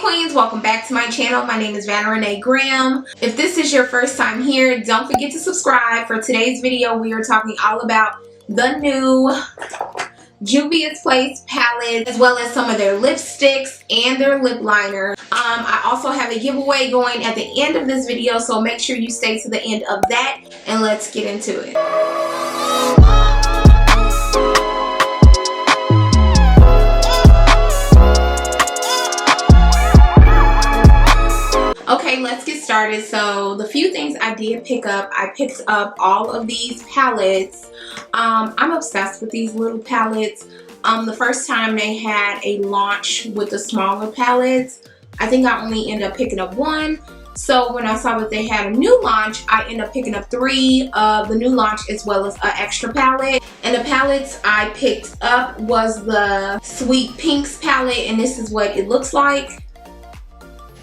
Queens, welcome back to my channel. My name is Vanna Renee Graham. If this is your first time here, don't forget to subscribe. For today's video, we are talking all about the new JUVIAS palette, as well as some of their lipsticks and their lip liner. I also have a giveaway going at the end of this video, so make sure you stay to the end of that, and let's get into it. Okay, let's get started. So the few things I did pick up, I picked up all of these palettes. I'm obsessed with these little palettes. The first time they had a launch with the smaller palettes, I think I only ended up picking up one. So when I saw that they had a new launch, I ended up picking up 3 of the new launch as well as an extra palette. And the palettes I picked up was the Sweet Pinks palette, and this is what it looks like.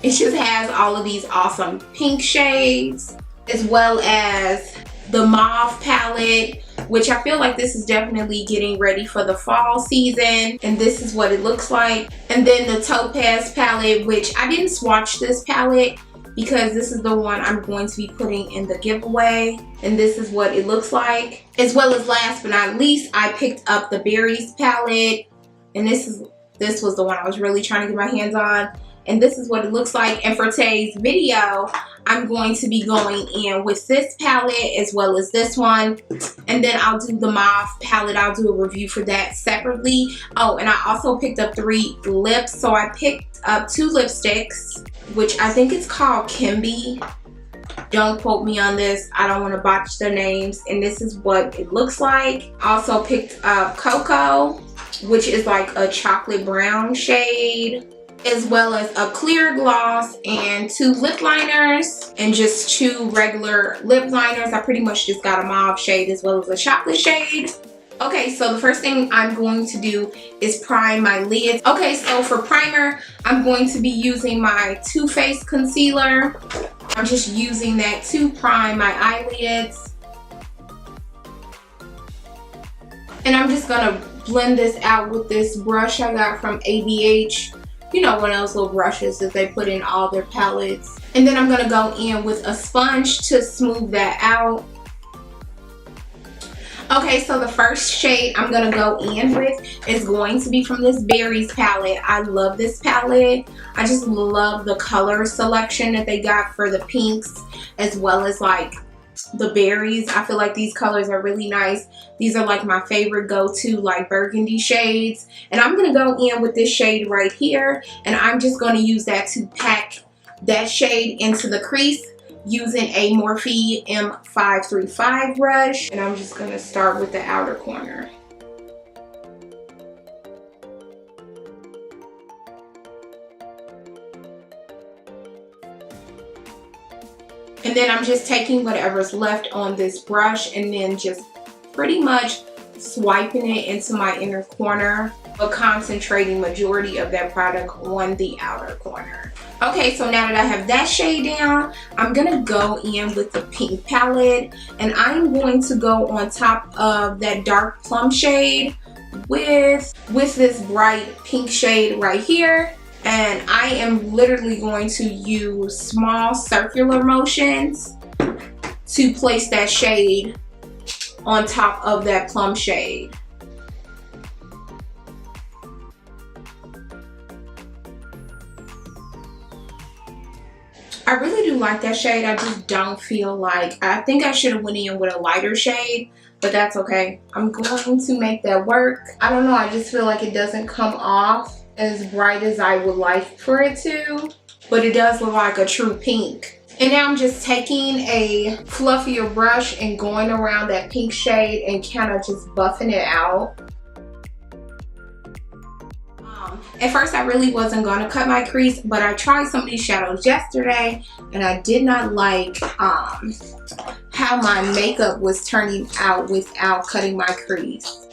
It just has all of these awesome pink shades, as well as the mauve palette, which I feel like this is definitely getting ready for the fall season. And this is what it looks like. And then the topaz palette, which I didn't swatch this palette because this is the one I'm going to be putting in the giveaway. And this is what it looks like. As well as, last but not least, I picked up the berries palette. And this was the one I was really trying to get my hands on. And this is what it looks like. And for today's video, I'm going to be going in with this palette as well as this one. And then I'll do the mauve palette. I'll do a review for that separately. Oh, and I also picked up 3 lips. So I picked up 2 lipsticks, which I think it's called Kimby. Don't quote me on this. I don't want to botch their names. And this is what it looks like. I also picked up Cocoa, which is like a chocolate brown shade, as well as a clear gloss and 2 lip liners and just 2 regular lip liners. I pretty much just got a mauve shade as well as a chocolate shade. Okay, so the first thing I'm going to do is prime my lids. Okay, so for primer, I'm going to be using my Too Faced concealer. I'm just using that to prime my eyelids. And I'm just gonna blend this out with this brush I got from ABH. You know, one of those little brushes that they put in all their palettes. And then I'm gonna go in with a sponge to smooth that out. Okay, so the first shade I'm gonna go in with is going to be from this berries palette. I love this palette. I just love the color selection that they got for the pinks, as well as like the berries. I feel like these colors are really nice. These are like my favorite go-to like burgundy shades. And I'm going to go in with this shade right here. And I'm just going to use that to pack that shade into the crease using a Morphe M535 brush. And I'm just going to start with the outer corner. And then I'm just taking whatever's left on this brush and then just pretty much swiping it into my inner corner, but concentrating majority of that product on the outer corner. Okay, so now that I have that shade down, I'm gonna go in with the pink palette, and I'm going to go on top of that dark plum shade with this bright pink shade right here. And I am literally going to use small circular motions to place that shade on top of that plum shade. I really do like that shade. I just don't feel like, I think I should have went in with a lighter shade, but that's okay. I'm going to make that work. I don't know, I just feel like it doesn't come off as bright as I would like for it to, but it does look like a true pink. And now I'm just taking a fluffier brush and going around that pink shade and kind of just buffing it out. At first I really wasn't going to cut my crease, but I tried some of these shadows yesterday and I did not like how my makeup was turning out without cutting my crease.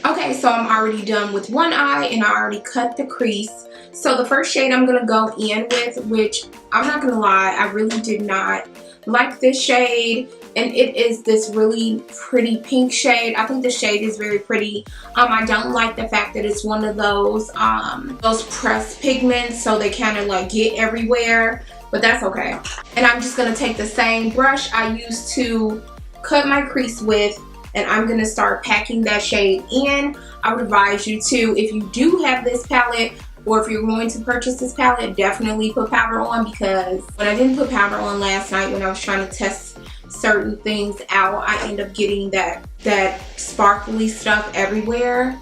Okay, so I'm already done with one eye and I already cut the crease. So the first shade I'm going to go in with, which I'm not going to lie, I really did not like this shade, and it is this really pretty pink shade. I think the shade is very pretty. I don't like the fact that it's one of those pressed pigments, so they kind of like get everywhere, but that's okay. And I'm just gonna take the same brush I used to cut my crease with, and I'm gonna start packing that shade in. I would advise you to, if you do have this palette, or if you're going to purchase this palette, definitely put powder on, because when I didn't put powder on last night when I was trying to test certain things out, I end up getting that sparkly stuff everywhere.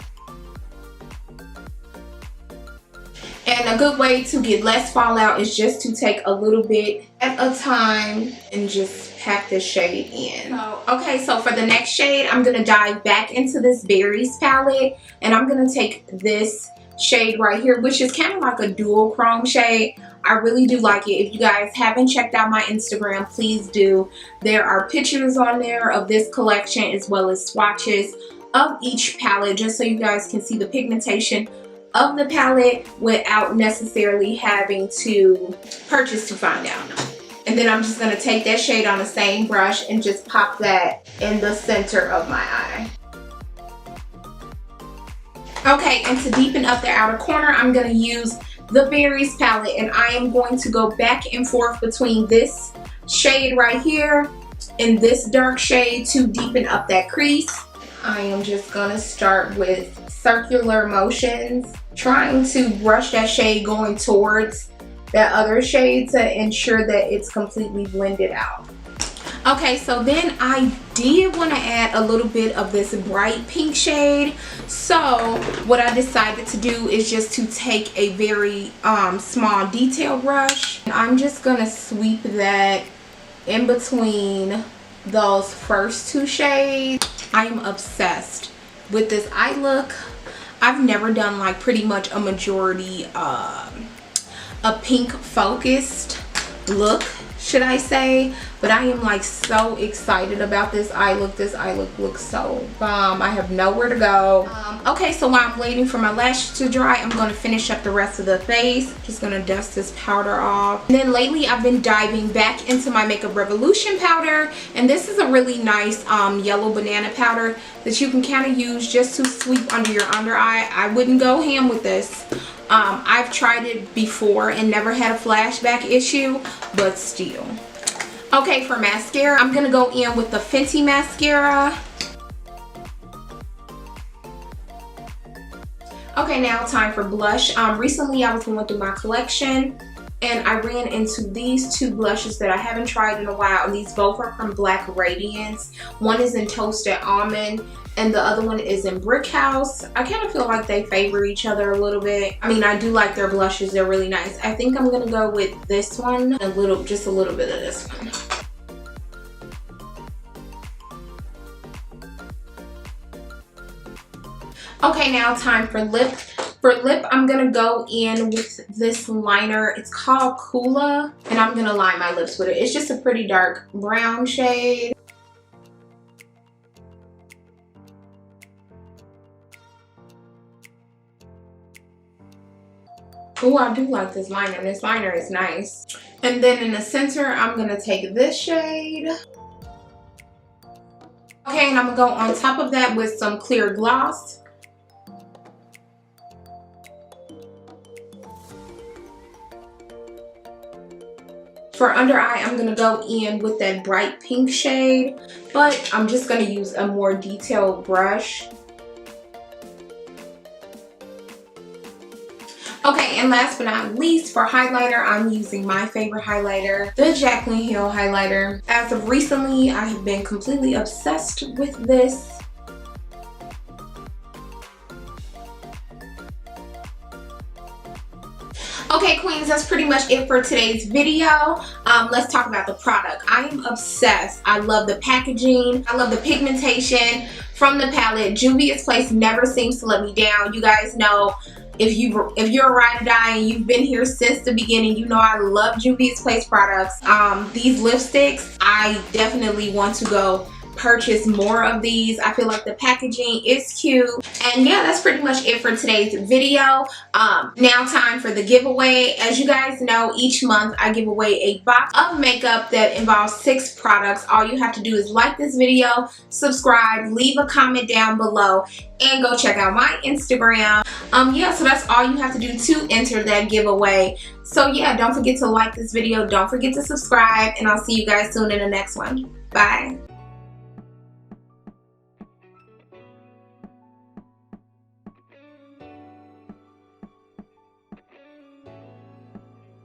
And a good way to get less fallout is just to take a little bit at a time and just pack this shade in. Okay, so for the next shade, I'm gonna dive back into this Berries palette, and I'm gonna take this shade right here, which is kind of like a dual chrome shade. I really do like it. If you guys haven't checked out my Instagram, please do. There are pictures on there of this collection as well as swatches of each palette, just so you guys can see the pigmentation of the palette without necessarily having to purchase to find out. And then I'm just going to take that shade on the same brush and just pop that in the center of my eye. Okay, and to deepen up the outer corner, I'm going to use the Berries palette, and I am going to go back and forth between this shade right here and this dark shade to deepen up that crease. I am just going to start with circular motions, trying to brush that shade going towards that other shade to ensure that it's completely blended out. Okay, so then I did want to add a little bit of this bright pink shade. So what I decided to do is just to take a very small detail brush. And I'm just going to sweep that in between those first two shades. I am obsessed with this eye look. I've never done like pretty much a majority a pink focused look, should I say, but I am like so excited about this eye look. This eye look looks so bomb. I have nowhere to go. Okay, so while I'm waiting for my lashes to dry, I'm going to finish up the rest of the face. Just going to dust this powder off. And then lately I've been diving back into my Makeup Revolution powder, and this is a really nice yellow banana powder that you can kind of use just to sweep under your under eye. I wouldn't go ham with this. I've tried it before and never had a flashback issue, but still. Okay, for mascara, I'm gonna go in with the Fenty mascara. Okay, now time for blush. Recently I was going through my collection and I ran into these two blushes that I haven't tried in a while, and these both are from Black Radiance. One is in Toasted Almond and the other one is in Brick House. I kind of feel like they favor each other a little bit. I mean, I do like their blushes. They're really nice. I think I'm gonna go with this one, just a little bit of this one. Okay, now time for lip. For lip, I'm gonna go in with this liner. It's called Coola, and I'm gonna line my lips with it. It's just a pretty dark brown shade. Oh, I do like this liner. This liner is nice. And then in the center, I'm gonna take this shade. Okay, and I'm gonna go on top of that with some clear gloss. For under eye, I'm gonna go in with that bright pink shade, but I'm just gonna use a more detailed brush. Okay, and last but not least, for highlighter, I'm using my favorite highlighter, the Jaclyn Hill highlighter. As of recently, I have been completely obsessed with this. Okay, queens, that's pretty much it for today's video. Let's talk about the product. I am obsessed. I love the packaging. I love the pigmentation from the palette. JUVIAS never seems to let me down. You guys know, if you're a ride or die and you've been here since the beginning, you know I love JUVIAS products. These lipsticks, I definitely want to go purchase more of these. I feel like the packaging is cute. And yeah, that's pretty much it for today's video. Now time for the giveaway. As you guys know, each month I give away a box of makeup that involves 6 products. All you have to do is like this video, subscribe, leave a comment down below, and go check out my Instagram. Yeah, so that's all you have to do to enter that giveaway. So yeah, don't forget to like this video, don't forget to subscribe, and I'll see you guys soon in the next one. Bye.